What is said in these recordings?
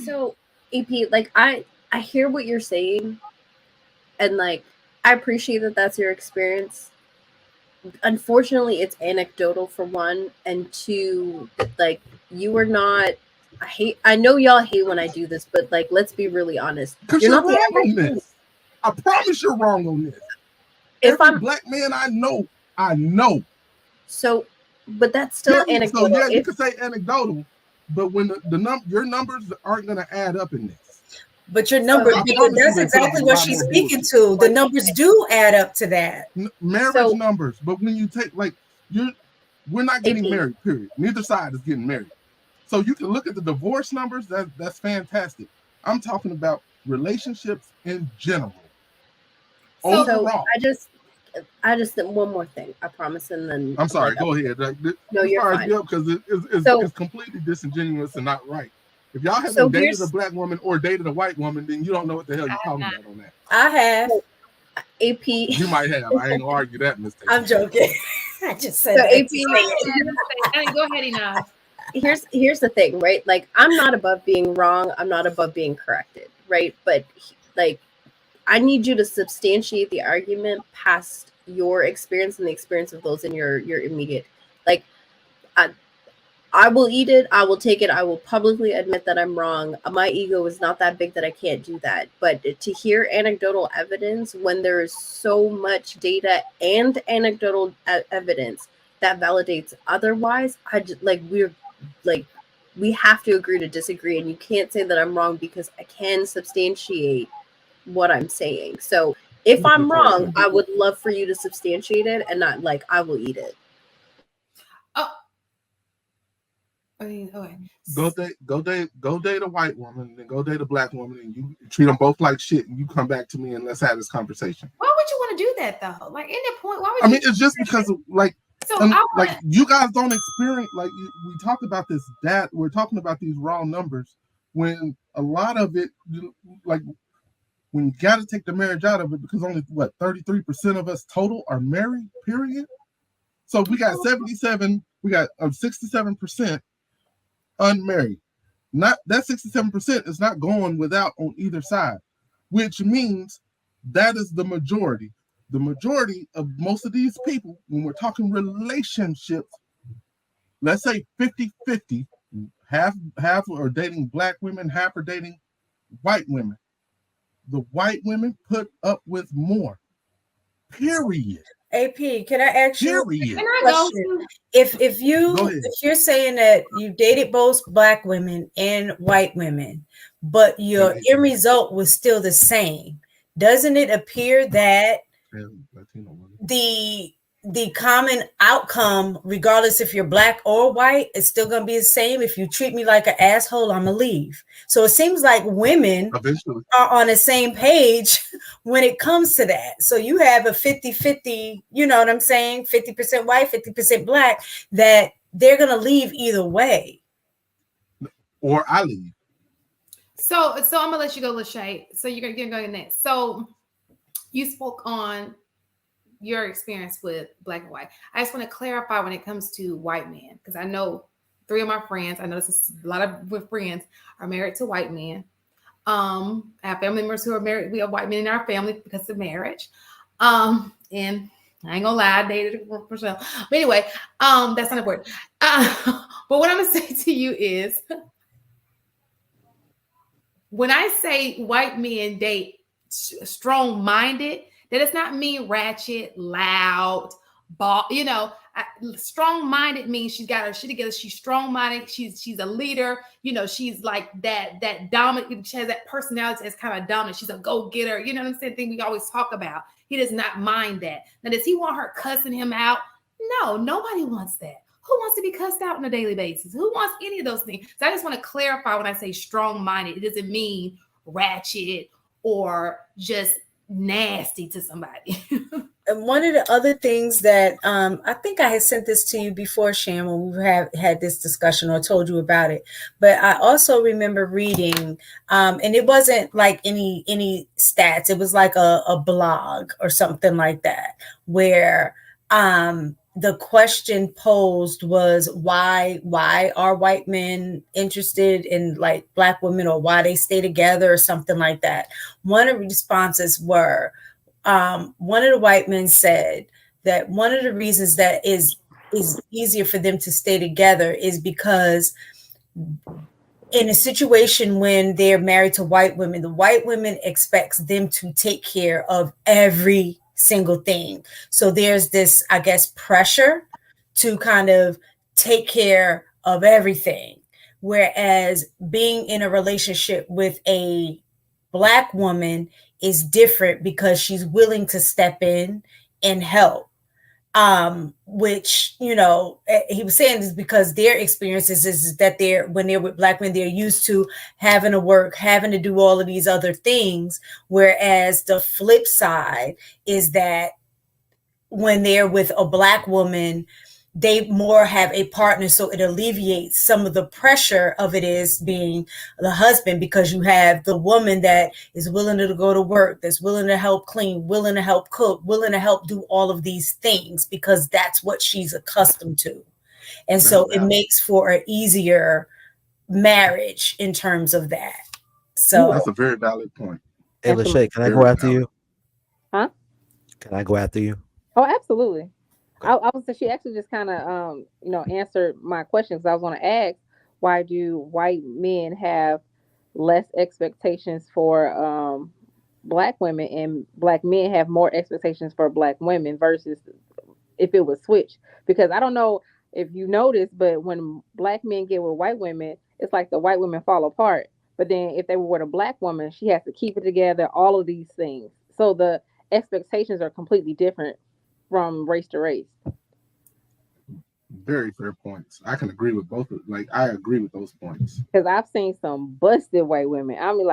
So, AP, like I hear what you're saying, and like I appreciate that that's your experience. Unfortunately, it's anecdotal for one, and two, like you are not. I know y'all hate when I do this, but like, let's be really honest. Because You're you're not the wrong on average. this. I promise you're wrong on this. If Every I'm black man I know. so, but that's still Period. anecdotal. So yeah, you If could say anecdotal, but when your numbers aren't going to add up in this. But your number, I promise that's you they put up exactly a what lot she's more speaking bullshit. to. The numbers do add up to that. Marriage numbers, but when you take we're not getting AP. married. Period. Neither side is getting married. So you can look at the divorce numbers. That's fantastic. I'm talking about relationships in general. So Overall. I just one more thing. I promise, and then I'm sorry. Go ahead. No, you're fine. Because it's completely disingenuous and not right. If y'all haven't dated a black woman or dated a white woman, then you don't know what the hell you're talking about on that. I have. AP. You might have. I ain't gonna argue that mistake. I'm joking. I just said so that. AP. Go ahead, enough. Here's the thing, right? Like, I'm not above being wrong. I'm not above being corrected, right? But like, I need you to substantiate the argument past your experience and the experience of those in your immediate. Like, I will eat it. I will take it. I will publicly admit that I'm wrong. My ego is not that big that I can't do that. But to hear anecdotal evidence when there is so much data and anecdotal evidence that validates otherwise, we have to agree to disagree. And you can't say that I'm wrong because I can substantiate what I'm saying. So if I'm wrong, I would love for you to substantiate it and not like I will eat it. Okay. Go date a white woman, then go date a black woman, and you treat them both like shit, and you come back to me and let's have this conversation. Why would you want to do that though? Like, in that point, why would I mean, it's just because of you guys don't experience we talk about this we're talking about these raw numbers when a lot of it when you got to take the marriage out of it because only 33% of us total are married. Period. So we got 67% unmarried. Not that 67% is not going without on either side, which means that is the majority. The majority of most of these people, when we're talking relationships, let's say 50-50, half are dating black women, half are dating white women. The white women put up with more. Period. AP, can I ask you a question? If you're saying that you dated both black women and white women, but your end result was still the same, doesn't it appear that the common outcome, regardless if you're black or white, is still going to be the same? If you treat me like an asshole, I'm going to leave. So it seems like women are on the same page when it comes to that. So you have a 50-50, you know what I'm saying? 50% white, 50% black, that they're going to leave either way. Or I leave. So I'm going to let you go, Lachey. So you're going to go next. So you spoke on your experience with black and white. I just want to clarify when it comes to white men, because I know 3 of my friends, I know this is a lot of friends are married to white men. I have family members who are married. We have white men in our family because of marriage. And I ain't gonna lie, I dated for myself. But anyway, that's not important. But what I'm gonna say to you is, when I say white men date strong-minded, that does not mean ratchet, loud, strong-minded means she's got her shit together. She's strong-minded. She's a leader. She's like that dominant. She has that personality that's kind of dominant. She's a go-getter. You know what I'm saying? Thing we always talk about. He does not mind that. Now, does he want her cussing him out? No, nobody wants that. Who wants to be cussed out on a daily basis? Who wants any of those things? So I just want to clarify when I say strong-minded, it doesn't mean ratchet or just nasty to somebody. And one of the other things that I think I had sent this to you before, Shan, when we had this discussion or told you about it, but I also remember reading, and it wasn't like any stats. It was like a blog or something like that, where the question posed was why are white men interested in like black women, or why they stay together or something like that. One of the responses were, one of the white men said that one of the reasons that is easier for them to stay together is because in a situation when they're married to white women, the white women expects them to take care of every single thing. So there's this, I guess, pressure to kind of take care of everything. Whereas being in a relationship with a black woman is different because she's willing to step in and help. Which, you know, he was saying is because their experiences is that when they're with black men, they're used to having to work, having to do all of these other things. Whereas the flip side is that when they're with a black woman, they more have a partner, so it alleviates some of the pressure of it is being the husband, because you have the woman that is willing to go to work, that's willing to help clean, willing to help cook, willing to help do all of these things because that's what she's accustomed to. And so it makes for an easier marriage in terms of that. So that's a very valid point. Hey, Lachey, can I go after you? Huh? Can I go after you? Oh, absolutely. I was. She actually just kind of, answered my question, because I was going to ask, why do white men have less expectations for black women, and black men have more expectations for black women versus if it was switched? Because I don't know if you noticed, but when black men get with white women, it's like the white women fall apart. But then if they were with a black woman, she has to keep it together, all of these things. So the expectations are completely different from race to race. Very fair points. I can agree with both. I agree with those points. Because I've seen some busted white women. I mean,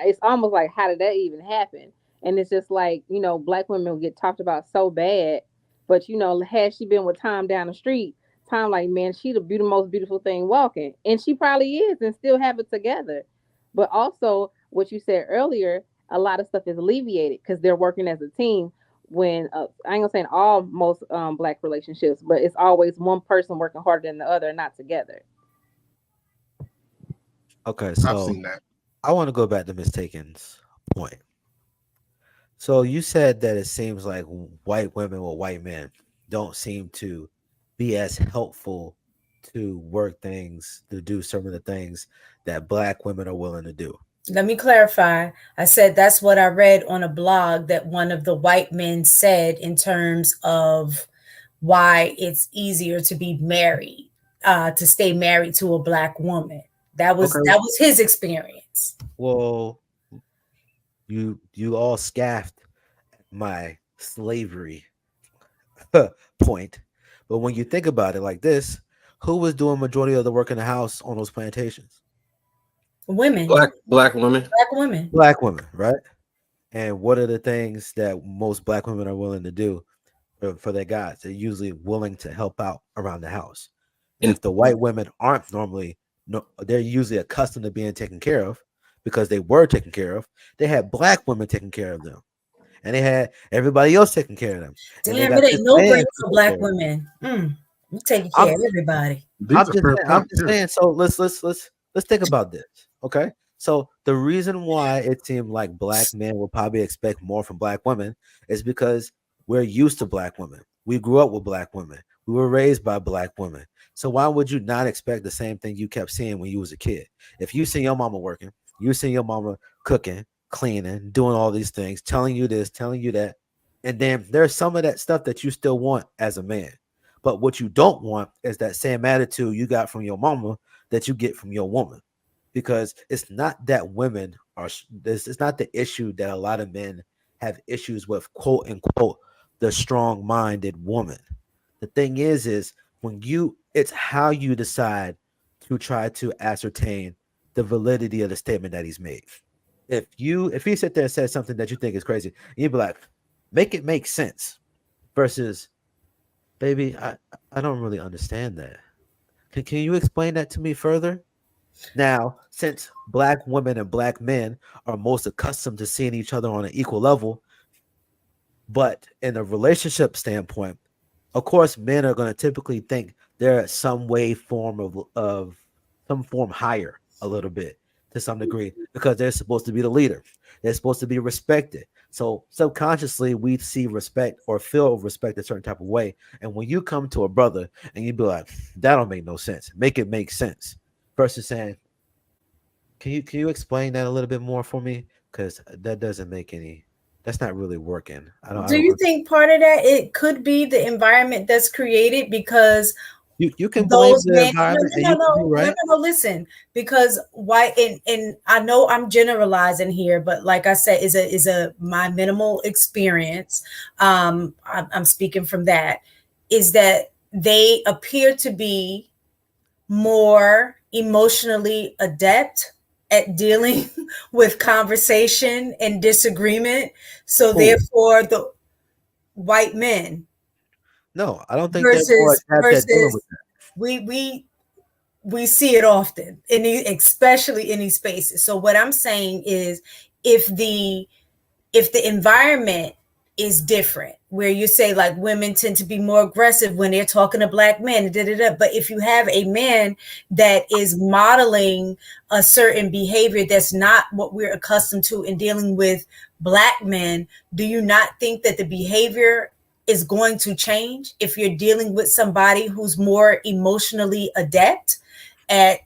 it's almost like, how did that even happen? And it's just like, black women will get talked about so bad, but had she been with Tom down the street, Tom like, man, she the most beautiful thing walking, and she probably is, and still have it together. But also, what you said earlier, a lot of stuff is alleviated because they're working as a team. When I ain't gonna say in most black relationships, but it's always one person working harder than the other, not together. Okay, so I've seen that. I want to go back to Ms. Taken's point. So you said that it seems like white women or white men don't seem to be as helpful to work things, to do some of the things that black women are willing to do. Let me clarify. I said that's what I read on a blog that one of the white men said in terms of why it's easier to be married, to stay married to a black woman. That was his experience. Well, you all scoffed at my slavery point, but when you think about it like this, who was doing majority of the work in the house on those plantations? Women. Black women. Black women, right? And what are the things that most black women are willing to do for their guys? They're usually willing to help out around the house. And if the white women aren't normally, they're usually accustomed to being taken care of because they were taken care of. They had black women taking care of them, and they had everybody else taking care of them. Damn, it ain't no break for black women. You taking care of everybody. I'm just saying. So let's think about this. Okay, so the reason why it seemed like black men will probably expect more from black women is because we're used to black women. We grew up with black women. We were raised by black women. So why would you not expect the same thing you kept seeing when you was a kid? If you see your mama working, you see your mama cooking, cleaning, doing all these things, telling you this, telling you that, and then there's some of that stuff that you still want as a man. But what you don't want is that same attitude you got from your mama that you get from your woman. Because it's not that women are, it's not the issue that a lot of men have issues with, quote unquote, the strong-minded woman. The thing is when it's how you decide to try to ascertain the validity of the statement that he's made. If he sit there and says something that you think is crazy, you'd be like, make it make sense. Versus, baby, I don't really understand that. Can you explain that to me further? Now, since black women and black men are most accustomed to seeing each other on an equal level, but in a relationship standpoint, of course, men are going to typically think they're some way form of some form higher a little bit to some degree because they're supposed to be the leader. They're supposed to be respected. So subconsciously, we see respect or feel respect a certain type of way. And when you come to a brother and you be like, "That don't make no sense," make it make sense. Versus saying, "Can you explain that a little bit more for me? Because that doesn't make any. That's not really working." I Do don't. you think part of that it could be the environment that's created because You can blame those the men environment and you can be right. no, listen, because why and I know I'm generalizing here, but like I said, is a my minimal experience. I'm speaking from that, is that they appear to be more emotionally adept at dealing with conversation and disagreement. So therefore the white men No, I don't think they're more adept at dealing with versus we see it often especially in these spaces. So what I'm saying is if the environment is different, where you say like women tend to be more aggressive when they're talking to black men, but if you have a man that is modeling a certain behavior that's not what we're accustomed to in dealing with black men, do you not think that the behavior is going to change if you're dealing with somebody who's more emotionally adept at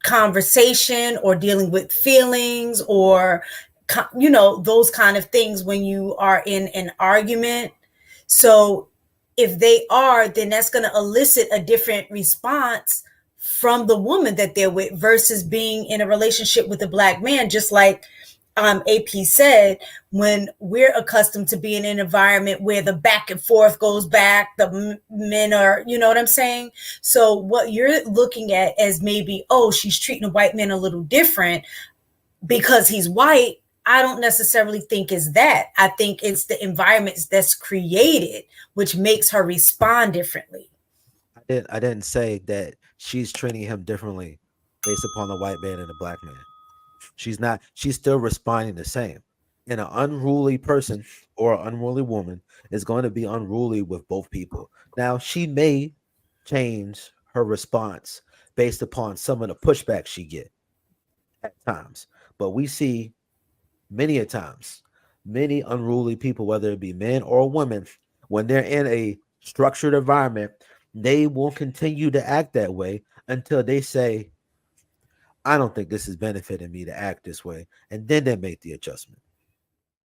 conversation or dealing with feelings or those kind of things when you are in an argument? So if they are, then that's going to elicit a different response from the woman that they're with versus being in a relationship with a black man. Just like AP said, when we're accustomed to being in an environment where the back and forth goes back, the men are, you know what I'm saying? So what you're looking at as maybe, oh, she's treating a white man a little different because he's white, I don't necessarily think is that. I think it's the environment that's created, which makes her respond differently. I didn't say that she's treating him differently based upon the white man and the black man. She's not. She's still responding the same. And an unruly person or an unruly woman is going to be unruly with both people. Now, she may change her response based upon some of the pushback she get at times, but we see many a times many unruly people, whether it be men or women, when they're in a structured environment, they will continue to act that way until they say, I don't think this is benefiting me to act this way. And then they make the adjustment.